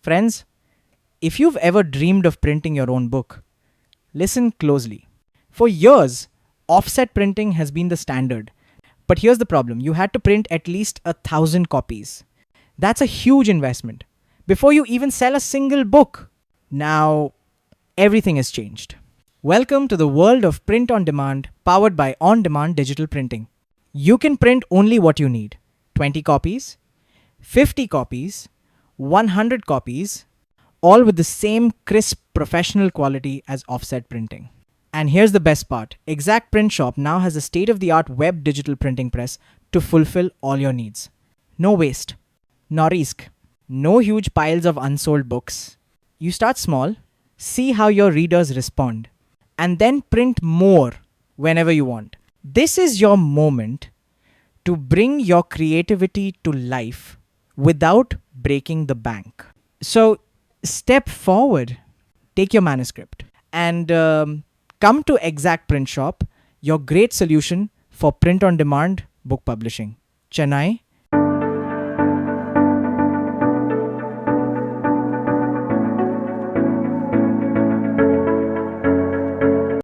Friends, if you've ever dreamed of printing your own book, listen closely. For years, offset printing has been the standard. But here's the problem, you had to print at least 1,000 copies. That's a huge investment before you even sell a single book. Now, everything has changed. Welcome to the world of print on demand, powered by on demand digital printing. You can print only what you need: 20 copies, 50 copies, 100 copies, all with the same crisp professional quality as offset printing. And here's the best part, Exact Print Shop now has a state of the art web digital printing press to fulfill all your needs. No waste, no risk, no huge piles of unsold books. You start small, see how your readers respond, and then print more whenever you want. This is your moment to bring your creativity to life without breaking the bank. So, step forward, take your manuscript, and come to Exact Print Shop, your great solution for print on demand book publishing. Chennai,